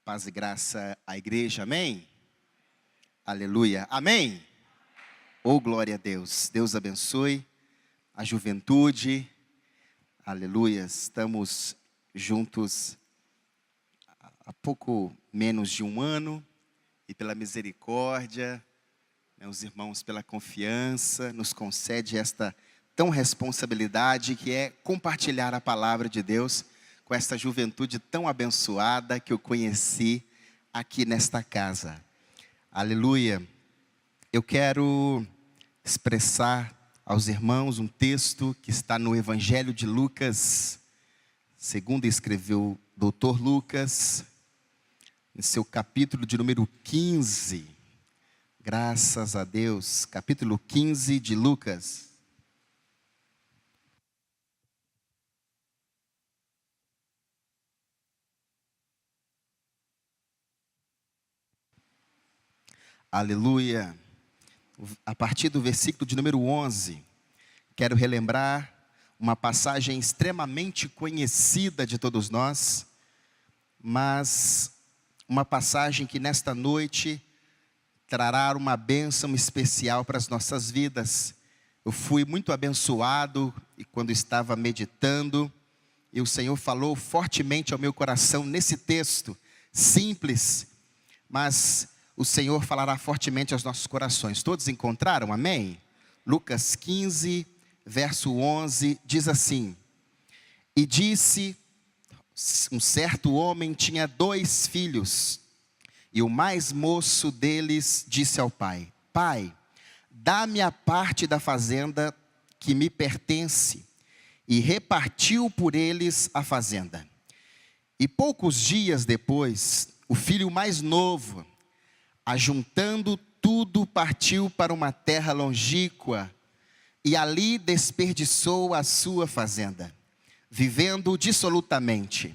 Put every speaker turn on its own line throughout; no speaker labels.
Paz e graça à igreja, amém? Aleluia, amém? Oh, glória a Deus, Deus abençoe a juventude, aleluia. Estamos juntos há pouco menos de um ano, e pela misericórdia, os irmãos pela confiança, nos concede esta tão responsabilidade que é compartilhar a palavra de Deus com esta juventude tão abençoada que eu conheci aqui nesta casa. Aleluia. Eu quero expressar aos irmãos um texto que está no Evangelho de Lucas, segundo escreveu o doutor Lucas, em seu capítulo de número 15. Graças a Deus, capítulo 15 de Lucas. Aleluia. A partir do versículo de número 11, quero relembrar uma passagem extremamente conhecida de todos nós, mas uma passagem que nesta noite trará uma bênção especial para as nossas vidas. Eu fui muito abençoado e quando estava meditando, e o Senhor falou fortemente ao meu coração nesse texto, simples, mas o Senhor falará fortemente aos nossos corações. Todos encontraram? Amém? Lucas 15, verso 11, diz assim: E disse, um certo homem tinha 2 filhos, e o mais moço deles disse ao pai: Pai, dá-me a parte da fazenda que me pertence. E repartiu por eles a fazenda. E poucos dias depois, o filho mais novo, ajuntando tudo, partiu para uma terra longínqua, e ali desperdiçou a sua fazenda, vivendo dissolutamente.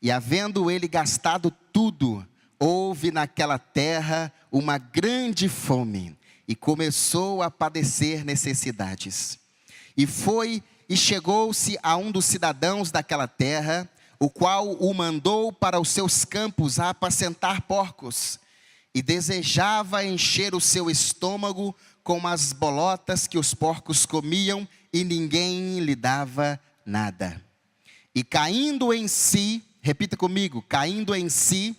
E havendo ele gastado tudo, houve naquela terra uma grande fome, e começou a padecer necessidades. E chegou-se a um dos cidadãos daquela terra, o qual o mandou para os seus campos a apacentar porcos, e desejava encher o seu estômago com as bolotas que os porcos comiam, e ninguém lhe dava nada. E caindo em si, repita comigo, caindo em si,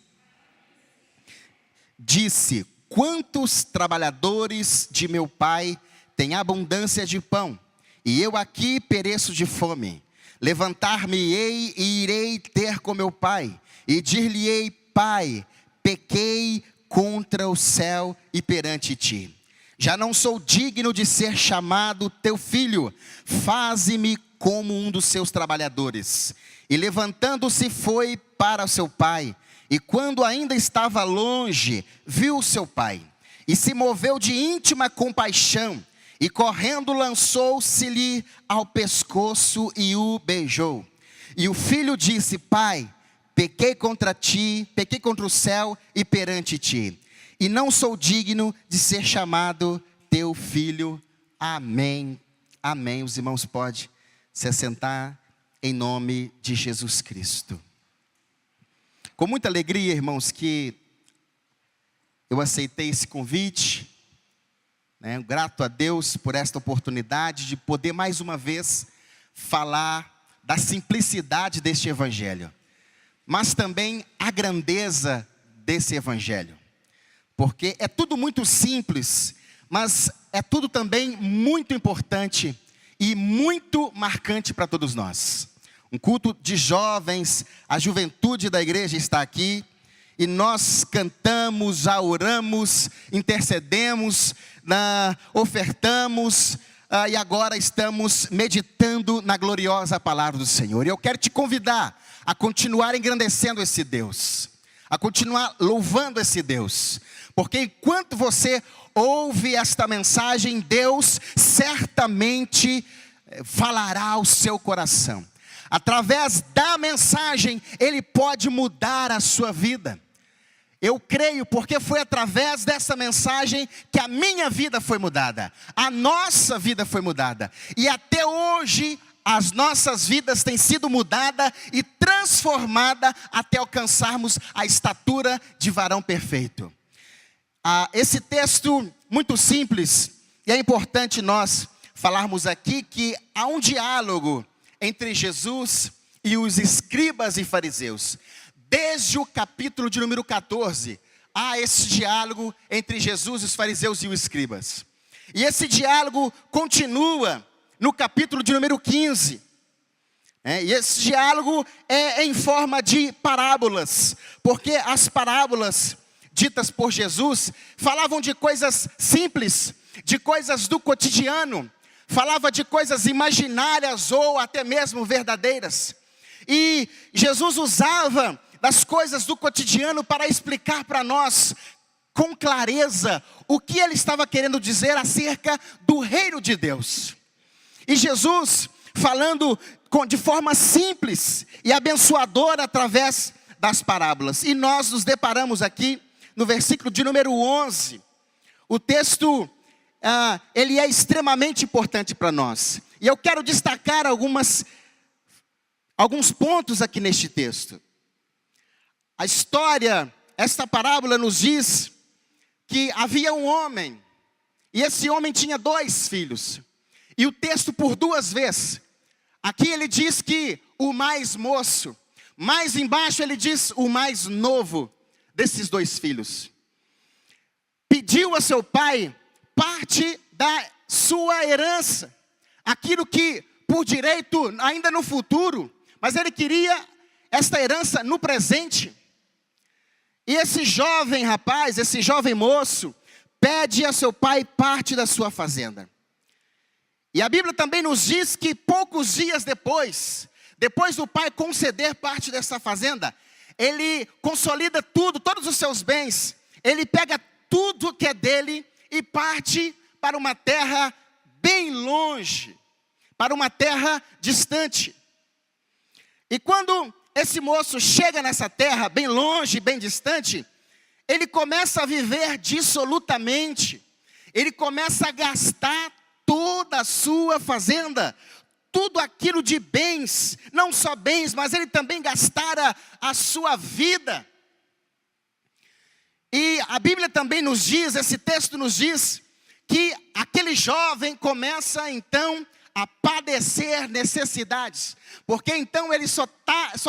disse: Quantos trabalhadores de meu pai têm abundância de pão, e eu aqui pereço de fome. Levantar-me-ei e irei ter com meu pai, e dir-lhe-ei: Pai, pequei contra o céu e perante ti. Já não sou digno de ser chamado teu filho. Faze-me como um dos seus trabalhadores. E levantando-se foi para o seu pai. E quando ainda estava longe, viu seu pai. E se moveu de íntima compaixão. E correndo lançou-se-lhe ao pescoço e o beijou. E o filho disse: Pai, pequei contra ti, pequei contra o céu e perante ti, e não sou digno de ser chamado teu filho. Amém. Amém. Os irmãos podem se assentar em nome de Jesus Cristo. Com muita alegria, irmãos, que eu aceitei esse convite, grato a Deus por esta oportunidade de poder mais uma vez falar da simplicidade deste evangelho, mas também a grandeza desse evangelho, porque é tudo muito simples, mas é tudo também muito importante e muito marcante para todos nós. Um culto de jovens, a juventude da igreja está aqui, e nós cantamos, já oramos, intercedemos, ofertamos, e agora estamos meditando na gloriosa palavra do Senhor. E eu quero te convidar a continuar engrandecendo esse Deus, a continuar louvando esse Deus, porque enquanto você ouve esta mensagem, Deus certamente falará ao seu coração. Através da mensagem, Ele pode mudar a sua vida. Eu creio, porque foi através dessa mensagem que a minha vida foi mudada, a nossa vida foi mudada, e até hoje as nossas vidas têm sido mudadas e transformadas até alcançarmos a estatura de varão perfeito. Esse texto muito simples, e é importante nós falarmos aqui que há um diálogo entre Jesus e os escribas e fariseus. Desde o capítulo de número 14, há esse diálogo entre Jesus, os fariseus e os escribas. E esse diálogo continua no capítulo de número 15. E esse diálogo é em forma de parábolas, porque as parábolas ditas por Jesus falavam de coisas simples, de coisas do cotidiano, falava de coisas imaginárias ou até mesmo verdadeiras. E Jesus usava das coisas do cotidiano para explicar para nós com clareza o que ele estava querendo dizer acerca do reino de Deus. E Jesus falando de forma simples e abençoadora através das parábolas. E nós nos deparamos aqui no versículo de número 11. O texto, ele é extremamente importante para nós. E eu quero destacar alguns pontos aqui neste texto. A história, esta parábola nos diz que havia um homem, e esse homem tinha 2 filhos. E o texto por 2 vezes, aqui ele diz que o mais moço, mais embaixo ele diz o mais novo desses 2 filhos, pediu a seu pai parte da sua herança, aquilo que por direito ainda no futuro, mas ele queria esta herança no presente. E esse jovem rapaz, esse jovem moço, pede a seu pai parte da sua fazenda. E a Bíblia também nos diz que poucos dias depois do pai conceder parte dessa fazenda, ele consolida tudo, todos os seus bens, ele pega tudo que é dele e parte para uma terra bem longe, para uma terra distante. E quando esse moço chega nessa terra, bem longe, bem distante, ele começa a viver dissolutamente, ele começa a gastar toda a sua fazenda, tudo aquilo de bens, não só bens, mas ele também gastara a sua vida. E a Bíblia também nos diz, esse texto nos diz, que aquele jovem começa então a padecer necessidades, porque então ele só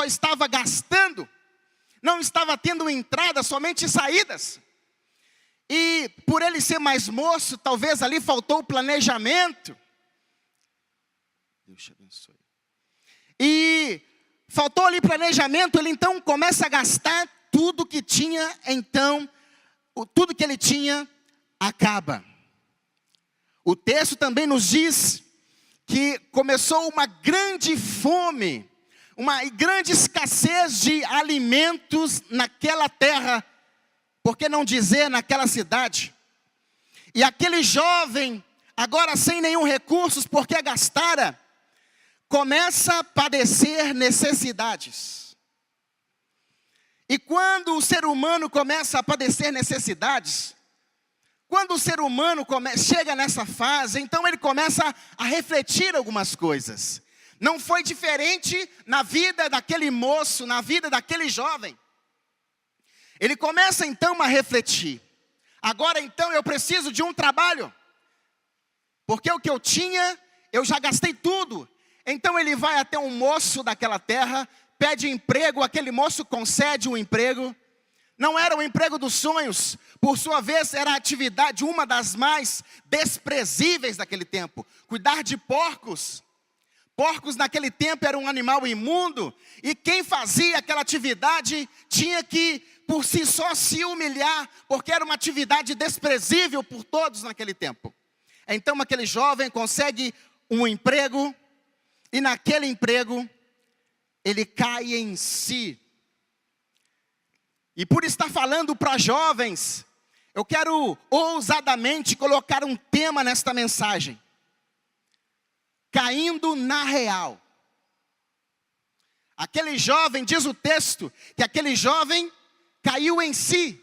estava gastando, não estava tendo entradas, somente saídas. E por ele ser mais moço, talvez ali faltou o planejamento. Deus te abençoe. E faltou ali planejamento, ele então começa a gastar tudo que tinha, então, tudo que ele tinha acaba. O texto também nos diz que começou uma grande fome, uma grande escassez de alimentos naquela terra, por que não dizer naquela cidade? E aquele jovem, agora sem nenhum recursos, porque gastara, começa a padecer necessidades. E quando o ser humano começa a padecer necessidades, quando o ser humano chega nessa fase, então ele começa a refletir algumas coisas. Não foi diferente na vida daquele moço, na vida daquele jovem. Ele começa então a refletir. Agora então eu preciso de um trabalho, porque o que eu tinha, eu já gastei tudo. Então ele vai até um moço daquela terra, pede emprego, aquele moço concede um emprego. Não era o emprego dos sonhos, por sua vez era a atividade, uma das mais desprezíveis daquele tempo. Cuidar de porcos. Porcos naquele tempo era um animal imundo, e quem fazia aquela atividade tinha que por si só se humilhar, porque era uma atividade desprezível por todos naquele tempo. Então aquele jovem consegue um emprego, e naquele emprego ele cai em si. E por estar falando para jovens, eu quero ousadamente colocar um tema nesta mensagem: caindo na real. Aquele jovem, diz o texto, que aquele jovem caiu em si.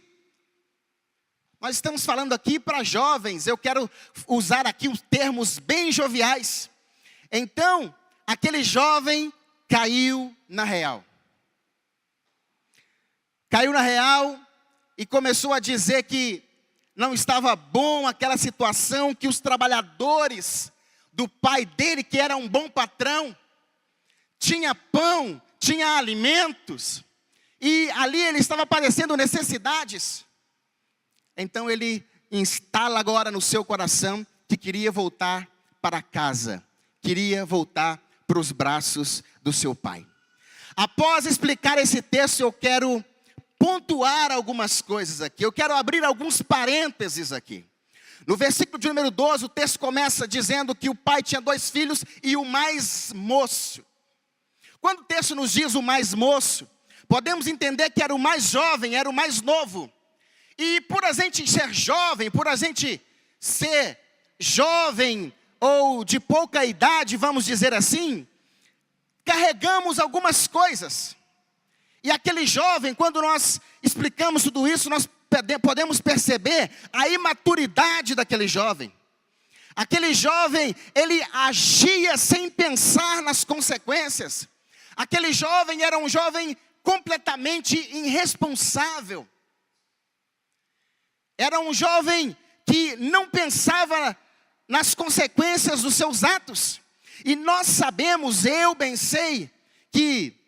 Nós estamos falando aqui para jovens, eu quero usar aqui os termos bem joviais. Então, aquele jovem caiu na real. Caiu na real e começou a dizer que não estava bom aquela situação, que os trabalhadores do pai dele, que era um bom patrão, tinha pão, tinha alimentos, e ali ele estava padecendo necessidades. Então ele instala agora no seu coração que queria voltar para casa, queria voltar para os braços do seu pai. Após explicar esse texto, eu quero pontuar algumas coisas aqui. Eu quero abrir alguns parênteses aqui. No versículo de número 12, o texto começa dizendo que o pai tinha 2 filhos e o mais moço. Quando o texto nos diz o mais moço, podemos entender que era o mais jovem, era o mais novo. E por a gente ser jovem, por a gente ser jovem ou de pouca idade, vamos dizer assim, carregamos algumas coisas. E aquele jovem, quando nós explicamos tudo isso, nós podemos perceber a imaturidade daquele jovem. Aquele jovem, ele agia sem pensar nas consequências. Aquele jovem era um jovem completamente irresponsável. Era um jovem que não pensava nas consequências dos seus atos. E nós sabemos, eu bem sei, que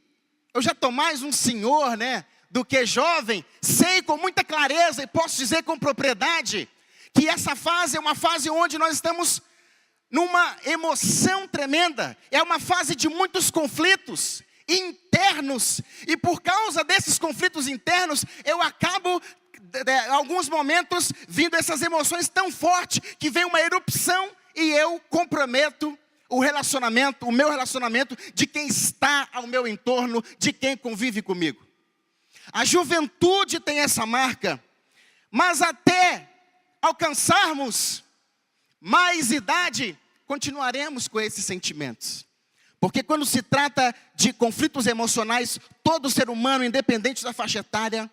eu já estou mais um senhor, do que jovem. Sei com muita clareza e posso dizer com propriedade que essa fase é uma fase onde nós estamos numa emoção tremenda. É uma fase de muitos conflitos internos. E por causa desses conflitos internos, eu acabo, em alguns momentos, vindo essas emoções tão fortes que vem uma erupção e eu comprometo o meu relacionamento de quem está ao meu entorno, de quem convive comigo. A juventude tem essa marca, mas até alcançarmos mais idade, continuaremos com esses sentimentos. Porque quando se trata de conflitos emocionais, todo ser humano, independente da faixa etária,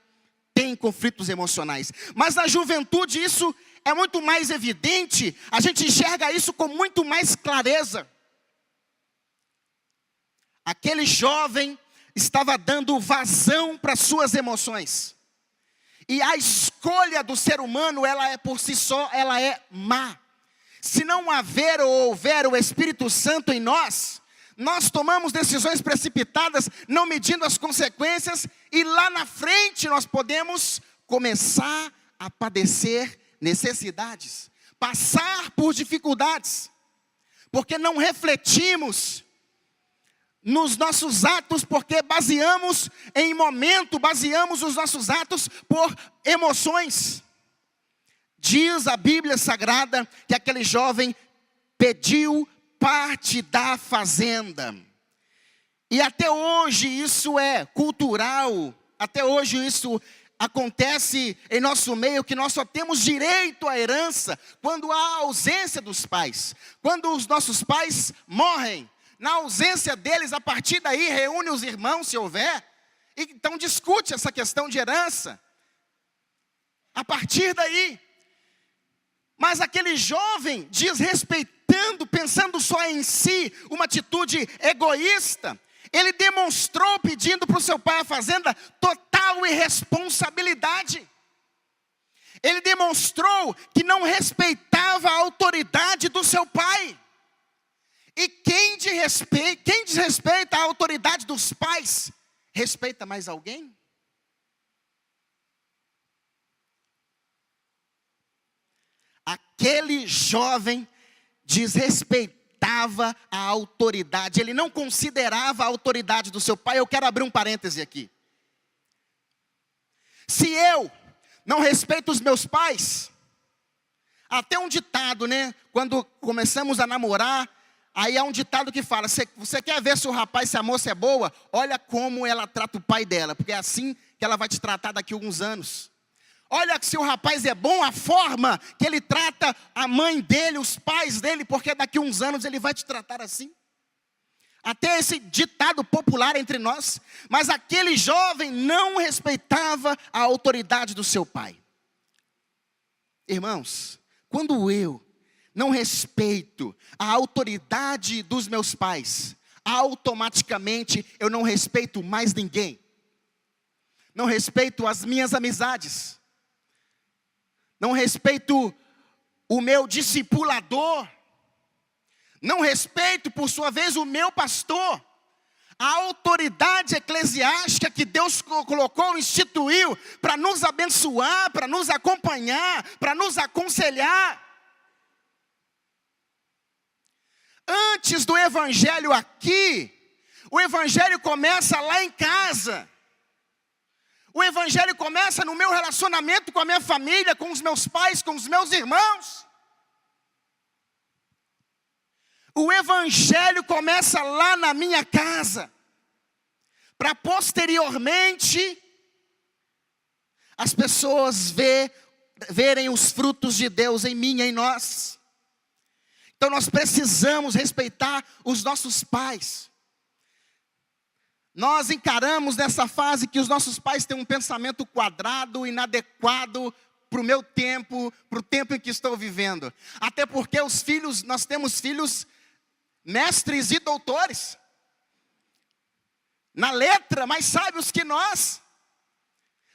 tem conflitos emocionais. Mas na juventude isso é muito mais evidente, a gente enxerga isso com muito mais clareza. Aquele jovem estava dando vazão para suas emoções. E a escolha do ser humano, ela é por si só, ela é má. Se não haver ou houver o Espírito Santo em nós, nós tomamos decisões precipitadas, não medindo as consequências, e lá na frente nós podemos começar a padecer necessidades, passar por dificuldades, porque não refletimos nos nossos atos, porque baseamos os nossos atos por emoções. Diz a Bíblia Sagrada que aquele jovem pediu parte da fazenda. E até hoje isso é cultural, até hoje isso acontece em nosso meio, que nós só temos direito à herança quando há ausência dos pais. Quando os nossos pais morrem, na ausência deles, a partir daí reúne os irmãos, se houver, e então discute essa questão de herança. A partir daí, mas aquele jovem, desrespeitando, pensando só em si, uma atitude egoísta, ele demonstrou, pedindo para o seu pai a fazenda, total irresponsabilidade. Ele demonstrou que não respeitava a autoridade do seu pai. E quem desrespeita a autoridade dos pais, respeita mais alguém? Aquele jovem desrespeitava a autoridade, ele não considerava a autoridade do seu pai. Eu quero abrir um parêntese aqui. Se eu não respeito os meus pais, até um ditado, quando começamos a namorar, aí há um ditado que fala, você quer ver se a moça é boa? Olha como ela trata o pai dela, porque é assim que ela vai te tratar daqui a alguns anos. Olha se o rapaz é bom, a forma que ele trata a mãe dele, os pais dele, porque daqui a uns anos ele vai te tratar assim. Até esse ditado popular entre nós. Mas aquele jovem não respeitava a autoridade do seu pai. Irmãos, quando eu não respeito a autoridade dos meus pais, automaticamente eu não respeito mais ninguém. Não respeito as minhas amizades. Não respeito o meu discipulador. Não respeito, por sua vez, o meu pastor. A autoridade eclesiástica que Deus colocou, instituiu para nos abençoar, para nos acompanhar, para nos aconselhar. Antes do evangelho aqui, o evangelho começa lá em casa. O evangelho começa no meu relacionamento com a minha família, com os meus pais, com os meus irmãos. O evangelho começa lá na minha casa, para posteriormente as pessoas verem os frutos de Deus em mim e em nós. Então nós precisamos respeitar os nossos pais. Nós encaramos nessa fase que os nossos pais têm um pensamento quadrado, inadequado para o meu tempo, para o tempo em que estou vivendo. Até porque os filhos, nós temos filhos mestres e doutores. Na letra, mais sábios que nós.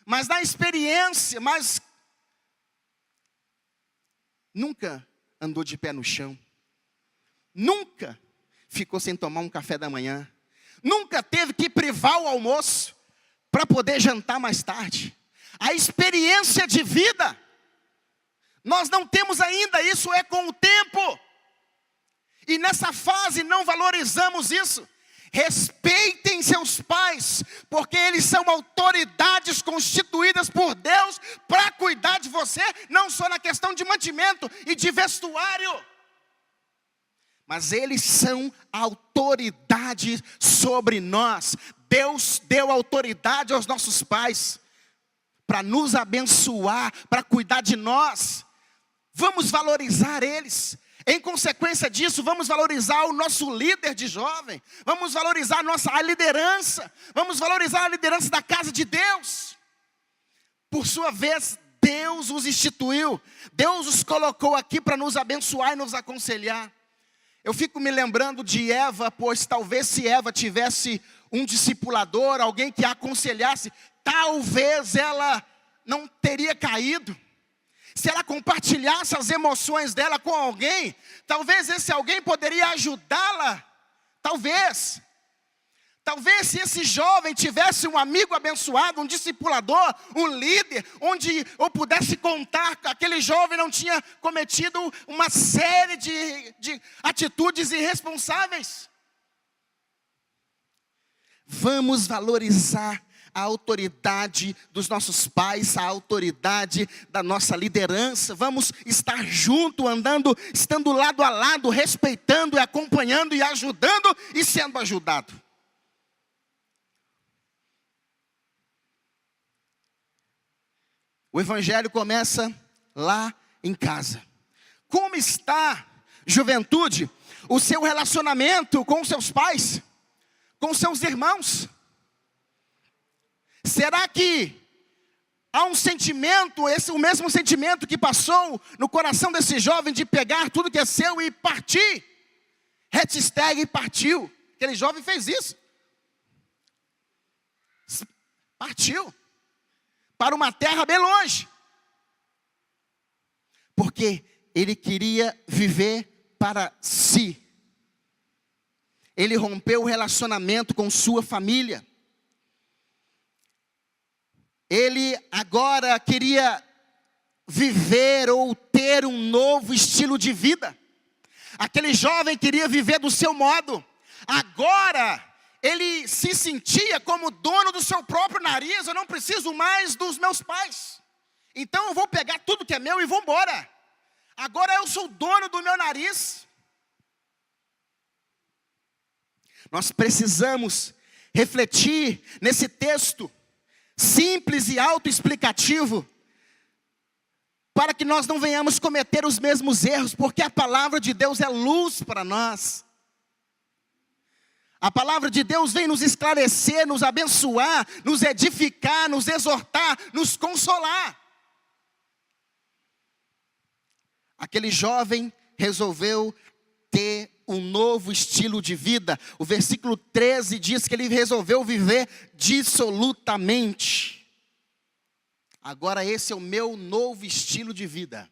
Mas na experiência, mas nunca andou de pé no chão. Nunca ficou sem tomar um café da manhã. Nunca teve que privar o almoço para poder jantar mais tarde. A experiência de vida, nós não temos ainda, isso é com o tempo. E nessa fase não valorizamos isso. Respeitem seus pais, porque eles são autoridades constituídas por Deus para cuidar de você, não só na questão de mantimento e de vestuário, mas eles são autoridade sobre nós. Deus deu autoridade aos nossos pais para nos abençoar, para cuidar de nós. Vamos valorizar eles. Em consequência disso, vamos valorizar o nosso líder de jovem. Vamos valorizar a liderança. Vamos valorizar a liderança da casa de Deus. Por sua vez, Deus os instituiu. Deus os colocou aqui para nos abençoar e nos aconselhar. Eu fico me lembrando de Eva, pois talvez se Eva tivesse um discipulador, alguém que a aconselhasse, talvez ela não teria caído. Se ela compartilhasse as emoções dela com alguém, talvez esse alguém poderia ajudá-la. Talvez se esse jovem tivesse um amigo abençoado, um discipulador, um líder, onde eu pudesse contar que aquele jovem não tinha cometido uma série de atitudes irresponsáveis. Vamos valorizar a autoridade dos nossos pais, a autoridade da nossa liderança. Vamos estar junto, andando, estando lado a lado, respeitando e acompanhando e ajudando e sendo ajudado. O evangelho começa lá em casa. Como está, juventude, o seu relacionamento com seus pais, com seus irmãos? Será que há um sentimento, o mesmo sentimento que passou no coração desse jovem de pegar tudo que é seu e partir? Hashtag partiu. Aquele jovem fez isso. Partiu para uma terra bem longe. Porque ele queria viver para si. Ele rompeu o relacionamento com sua família. Ele agora queria viver ou ter um novo estilo de vida. Aquele jovem queria viver do seu modo. Agora ele se sentia como dono do seu próprio nariz. Eu não preciso mais dos meus pais. Então eu vou pegar tudo que é meu e vou embora. Agora eu sou dono do meu nariz. Nós precisamos refletir nesse texto simples e autoexplicativo, para que nós não venhamos cometer os mesmos erros, porque a palavra de Deus é luz para nós. A palavra de Deus vem nos esclarecer, nos abençoar, nos edificar, nos exortar, nos consolar. Aquele jovem resolveu ter um novo estilo de vida. O versículo 13 diz que ele resolveu viver dissolutamente. Agora esse é o meu novo estilo de vida.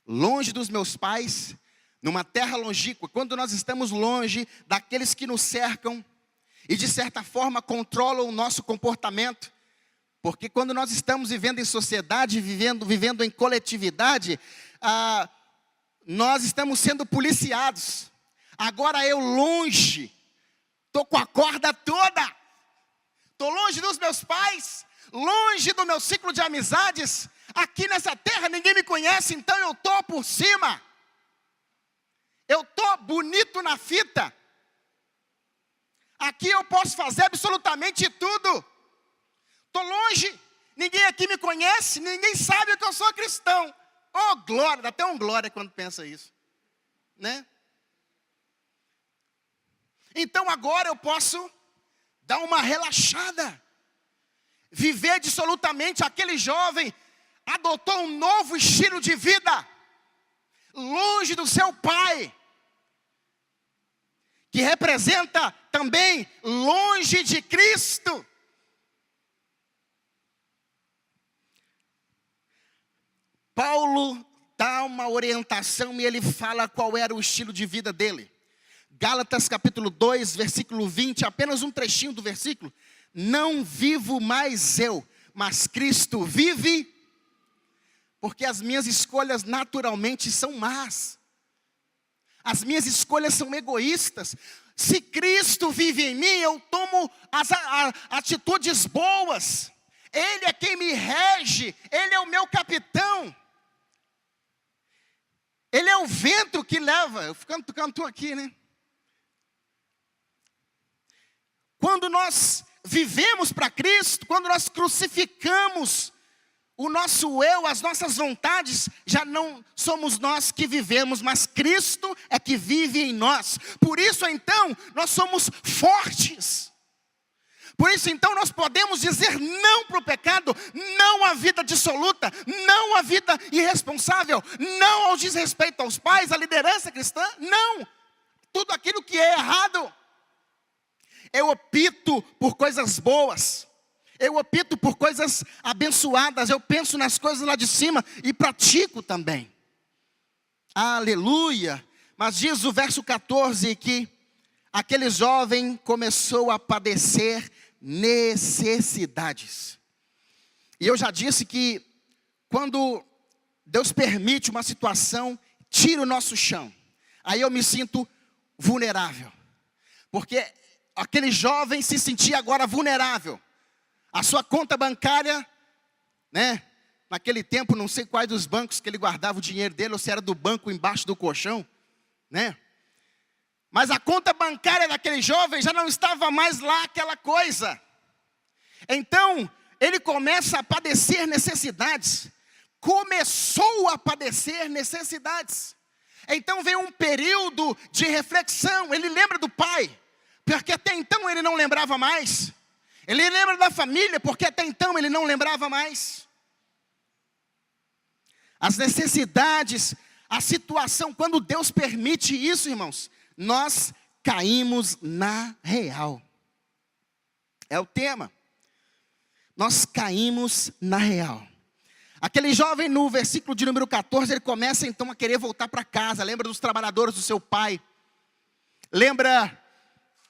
Longe dos meus pais, numa terra longínqua. Quando nós estamos longe daqueles que nos cercam e de certa forma controlam o nosso comportamento, porque quando nós estamos vivendo em sociedade, vivendo em coletividade, nós estamos sendo policiados. Agora eu longe, estou com a corda toda, estou longe dos meus pais, longe do meu ciclo de amizades. Aqui nessa terra ninguém me conhece, então eu estou por cima. Eu estou bonito na fita. Aqui eu posso fazer absolutamente tudo. Estou longe, ninguém aqui me conhece, ninguém sabe que eu sou cristão. Oh, glória, dá até um glória quando pensa isso, né? Então agora eu posso dar uma relaxada, viver dissolutamente. Aquele jovem adotou um novo estilo de vida, longe do seu pai, que representa também longe de Cristo. Paulo dá uma orientação e ele fala qual era o estilo de vida dele. Gálatas capítulo 2, versículo 20, apenas um trechinho do versículo. Não vivo mais eu, mas Cristo vive, porque as minhas escolhas naturalmente são más. As minhas escolhas são egoístas. Se Cristo vive em mim, eu tomo as atitudes boas. Ele é quem me rege, Ele é o meu capitão. Ele é o vento que leva. Eu canto aqui, né? Quando nós vivemos para Cristo, quando nós crucificamos o nosso eu, as nossas vontades, já não somos nós que vivemos, mas Cristo é que vive em nós. Por isso então, nós somos fortes. Por isso então nós podemos dizer não para o pecado, não à vida dissoluta, não à vida irresponsável, não ao desrespeito aos pais, à liderança cristã, não. Tudo aquilo que é errado. Eu opto por coisas boas, eu opto por coisas abençoadas, eu penso nas coisas lá de cima e pratico também. Aleluia! Mas diz o verso 14 que aquele jovem começou a padecer necessidades. E eu já disse que quando Deus permite uma situação, tira o nosso chão, aí eu me sinto vulnerável, porque aquele jovem se sentia agora vulnerável. A sua conta bancária, né? Naquele tempo, não sei quais dos bancos que ele guardava o dinheiro dele, ou se era do banco embaixo do colchão, né? Mas a conta bancária daquele jovem já não estava mais lá aquela coisa. Então, ele começa a padecer necessidades. Começou a padecer necessidades. Então vem um período de reflexão. Ele lembra do pai, porque até então ele não lembrava mais. Ele lembra da família, porque até então ele não lembrava mais. As necessidades, a situação, quando Deus permite isso, irmãos, nós caímos na real. É o tema. Nós caímos na real. Aquele jovem no versículo de número 14, ele começa então a querer voltar para casa. Lembra dos trabalhadores do seu pai. Lembra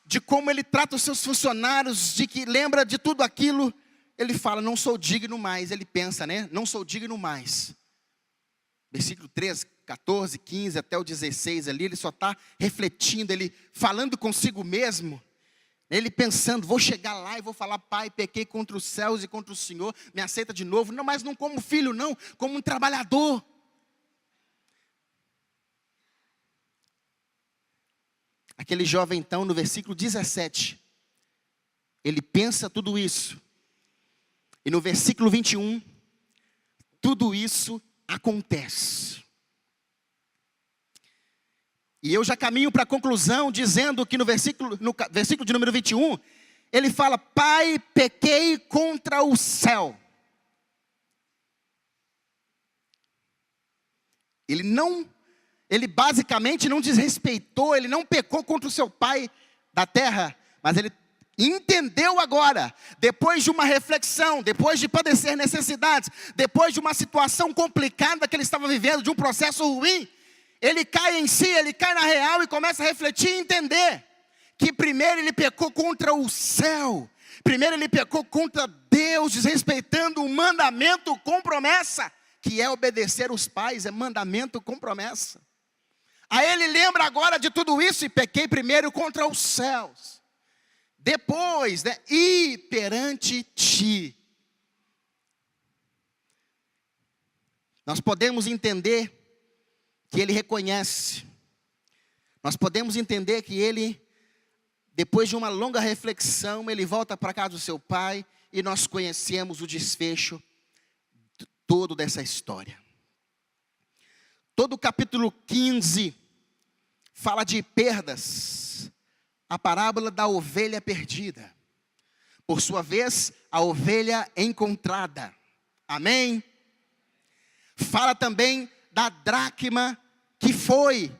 de como ele trata os seus funcionários, lembra de tudo aquilo. Ele fala, não sou digno mais. Ele pensa, né? Não sou digno mais. Versículo 13, 14, 15 até o 16 ali, ele só está refletindo, ele falando consigo mesmo. Ele pensando, vou chegar lá e vou falar, pai, pequei contra os céus e contra o Senhor, me aceita de novo. Não, mas não como filho não, como um trabalhador. Aquele jovem então, no versículo 17, ele pensa tudo isso. E no versículo 21, tudo isso acontece. E eu já caminho para a conclusão, dizendo que no versículo de número 21, ele fala, pai, pequei contra o céu. Ele não Ele basicamente não desrespeitou, ele não pecou contra o seu pai da terra, mas ele entendeu agora, depois de uma reflexão, depois de padecer necessidades, depois de uma situação complicada que ele estava vivendo, de um processo ruim, ele cai em si, ele cai na real e começa a refletir e entender que primeiro ele pecou contra o céu, primeiro ele pecou contra Deus, desrespeitando o mandamento com promessa, que é obedecer os pais, é mandamento com promessa. Aí ele lembra agora de tudo isso e pequei primeiro contra os céus. Depois, e perante ti. Nós podemos entender que ele reconhece. Nós podemos entender que ele, depois de uma longa reflexão, ele volta para a casa do seu pai e nós conhecemos o desfecho todo dessa história. Todo o capítulo 15 fala de perdas. A parábola da ovelha perdida. Por sua vez, a ovelha encontrada. Amém? Fala também da dracma que foi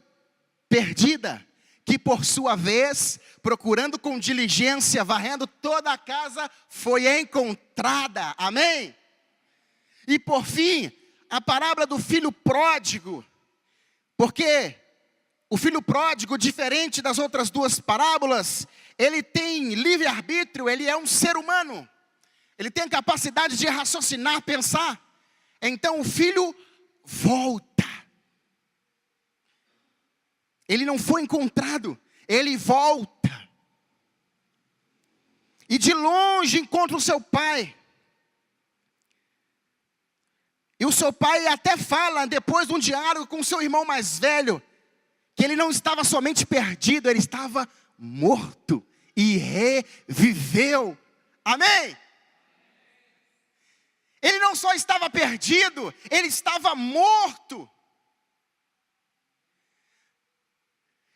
perdida. Que por sua vez, procurando com diligência, varrendo toda a casa, foi encontrada. Amém? E por fim, a parábola do filho pródigo. Porque o filho pródigo, diferente das outras duas parábolas, ele tem livre-arbítrio, ele é um ser humano. Ele tem a capacidade de raciocinar, pensar. Então o filho volta. Ele não foi encontrado, ele volta. E de longe encontra o seu pai. E o seu pai até fala, depois de um diálogo com o seu irmão mais velho, que ele não estava somente perdido, ele estava morto e reviveu. Amém? Ele não só estava perdido, ele estava morto.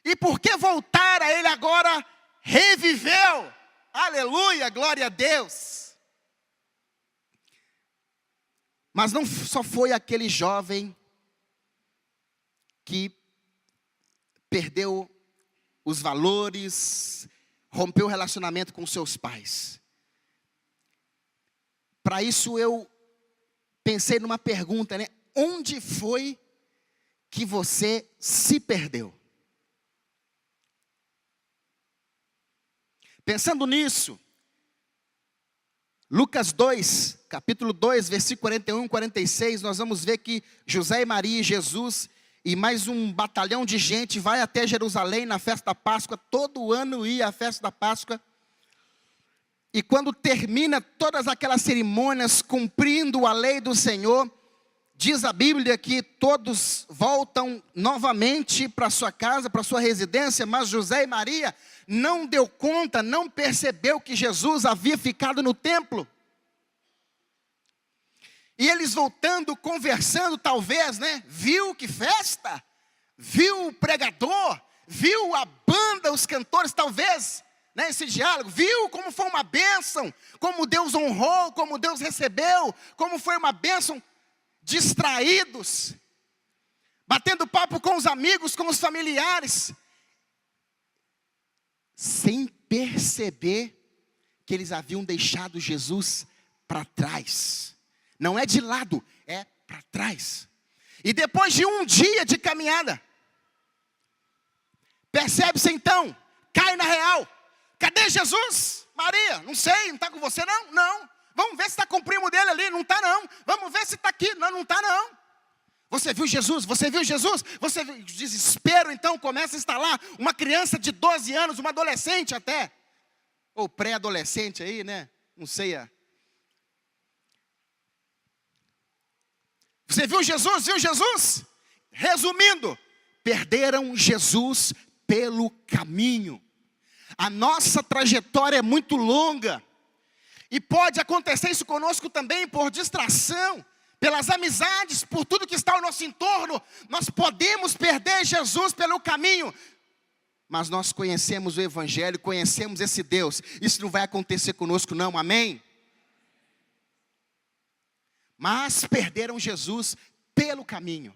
E porque voltara, ele agora reviveu. Aleluia, glória a Deus. Mas não só foi aquele jovem que perdeu os valores, rompeu o relacionamento com seus pais. Para isso eu pensei numa pergunta, né? Onde foi que você se perdeu? Pensando nisso, Lucas 2, capítulo 2, versículo 41 e 46, nós vamos ver que José e Maria e Jesus e mais um batalhão de gente vai até Jerusalém na festa da Páscoa. Todo ano ia à festa da Páscoa. E quando termina todas aquelas cerimônias, cumprindo a lei do Senhor, diz a Bíblia que todos voltam novamente para sua casa, para sua residência, mas José e Maria não deu conta, não percebeu que Jesus havia ficado no templo. E eles voltando, conversando, talvez, né? Viu que festa? Viu o pregador? Viu a banda, os cantores, talvez, né? Esse diálogo. Viu como foi uma bênção? Como Deus honrou, como Deus recebeu? Como foi uma bênção? Distraídos, batendo papo com os amigos, com os familiares, sem perceber que eles haviam deixado Jesus para trás. Não é de lado, é para trás. E depois de um dia de caminhada, percebe-se então, cai na real. Cadê Jesus? Maria, não sei, não está com você não? Não. Vamos ver se está com o primo dele ali, não está não. Vamos ver se está aqui, não está não. Você viu Jesus? Você viu Jesus? Você viu? Desespero então começa a instalar uma criança de 12 anos, uma adolescente até. Ou pré-adolescente aí, né? Não sei. Você viu Jesus? Viu Jesus? Resumindo, perderam Jesus pelo caminho. A nossa trajetória é muito longa. E pode acontecer isso conosco também por distração, pelas amizades, por tudo que está ao nosso entorno. Nós podemos perder Jesus pelo caminho. Mas nós conhecemos o Evangelho, conhecemos esse Deus. Isso não vai acontecer conosco não, amém? Mas perderam Jesus pelo caminho.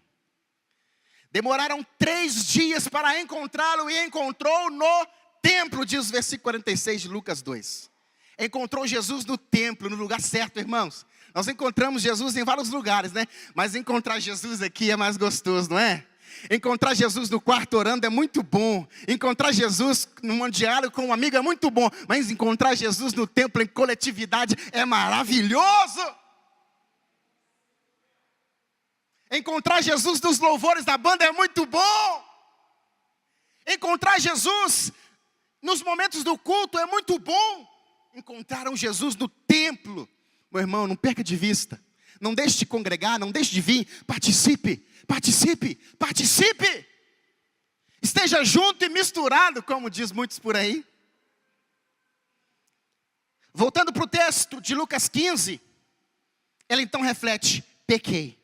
Demoraram 3 dias para encontrá-lo e encontrou no templo, diz o versículo 46 de Lucas 2. Encontrou Jesus no templo, no lugar certo, irmãos. Nós encontramos Jesus em vários lugares, né? Mas encontrar Jesus aqui é mais gostoso, não é? Encontrar Jesus no quarto orando é muito bom. Encontrar Jesus num diálogo com um amigo é muito bom. Mas encontrar Jesus no templo em coletividade é maravilhoso. Encontrar Jesus nos louvores da banda é muito bom. Encontrar Jesus nos momentos do culto é muito bom. Encontraram Jesus no templo. Meu irmão, não perca de vista. Não deixe de congregar, não deixe de vir. Participe, participe, participe. Esteja junto e misturado, como diz muitos por aí. Voltando para o texto de Lucas 15. Ele então reflete: pequei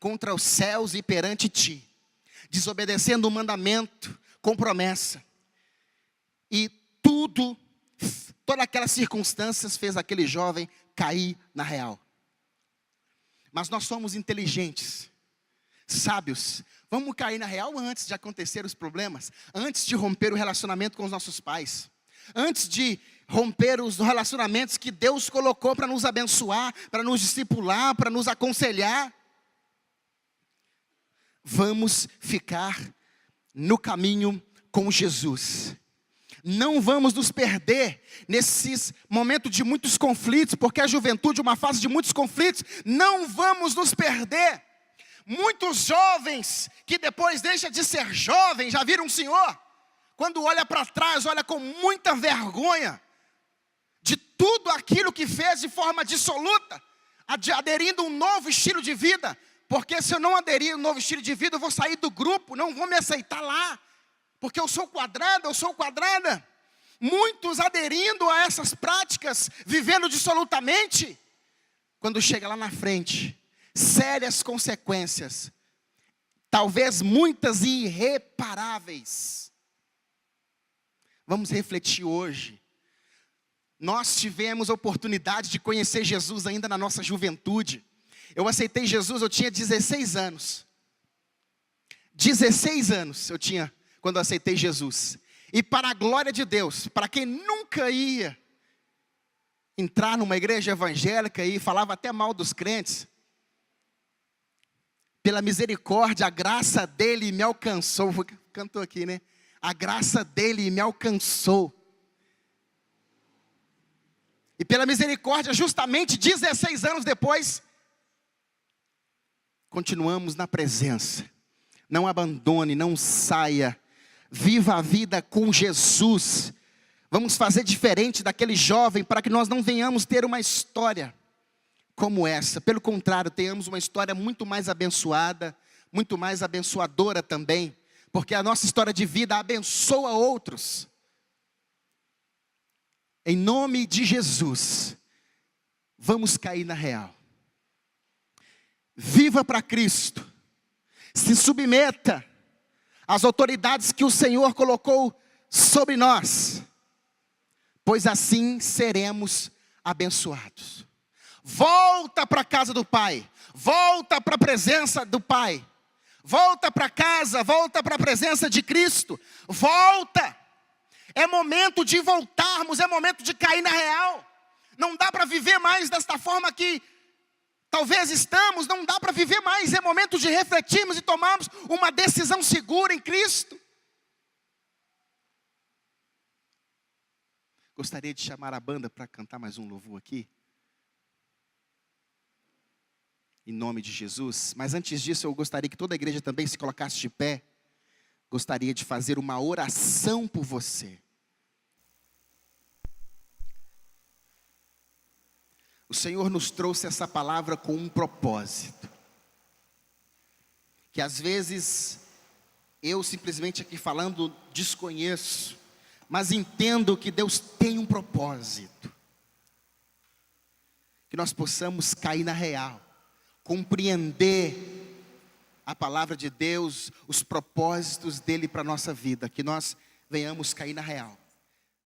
contra os céus e perante ti, desobedecendo o mandamento com promessa. E todas aquelas circunstâncias fez aquele jovem cair na real. Mas nós somos inteligentes, sábios. Vamos cair na real antes de acontecer os problemas, antes de romper o relacionamento com os nossos pais, antes de romper os relacionamentos que Deus colocou para nos abençoar, para nos discipular, para nos aconselhar. Vamos ficar no caminho com Jesus. Não vamos nos perder nesses momentos de muitos conflitos, porque a juventude é uma fase de muitos conflitos. Não vamos nos perder. Muitos jovens que depois deixam de ser jovens, já viram o Senhor? Quando olha para trás, olha com muita vergonha de tudo aquilo que fez de forma dissoluta, aderindo a um novo estilo de vida. Porque se eu não aderir a um novo estilo de vida, eu vou sair do grupo, não vou me aceitar lá. Porque eu sou quadrada, eu sou quadrada. Muitos aderindo a essas práticas, vivendo dissolutamente. Quando chega lá na frente, sérias consequências. Talvez muitas irreparáveis. Vamos refletir hoje. Nós tivemos a oportunidade de conhecer Jesus ainda na nossa juventude. Eu aceitei Jesus, eu tinha 16 anos. 16 anos eu tinha quando eu aceitei Jesus. E para a glória de Deus, para quem nunca ia entrar numa igreja evangélica e falava até mal dos crentes, pela misericórdia, a graça dele me alcançou. Cantou aqui, né? A graça dele me alcançou. E pela misericórdia, justamente 16 anos depois, continuamos na presença. Não abandone, não saia. Viva a vida com Jesus. Vamos fazer diferente daquele jovem, para que nós não venhamos ter uma história como essa. Pelo contrário, tenhamos uma história muito mais abençoada, muito mais abençoadora também. Porque a nossa história de vida abençoa outros. Em nome de Jesus, vamos cair na real. Viva para Cristo. Se submeta às autoridades que o Senhor colocou sobre nós, pois assim seremos abençoados. Volta para a casa do Pai, volta para a presença do Pai, volta para casa, volta para a presença de Cristo, volta. É momento de voltarmos, é momento de cair na real. Não dá para viver mais desta forma que talvez estamos, não dá para viver mais. É momento de refletirmos e tomarmos uma decisão segura em Cristo. Gostaria de chamar a banda para cantar mais um louvor aqui. Em nome de Jesus. Mas antes disso, eu gostaria que toda a igreja também se colocasse de pé. Gostaria de fazer uma oração por você. O Senhor nos trouxe essa palavra com um propósito. Que às vezes, eu simplesmente aqui falando desconheço. Mas entendo que Deus tem um propósito. Que nós possamos cair na real. Compreender a palavra de Deus, os propósitos dele para a nossa vida. Que nós venhamos cair na real.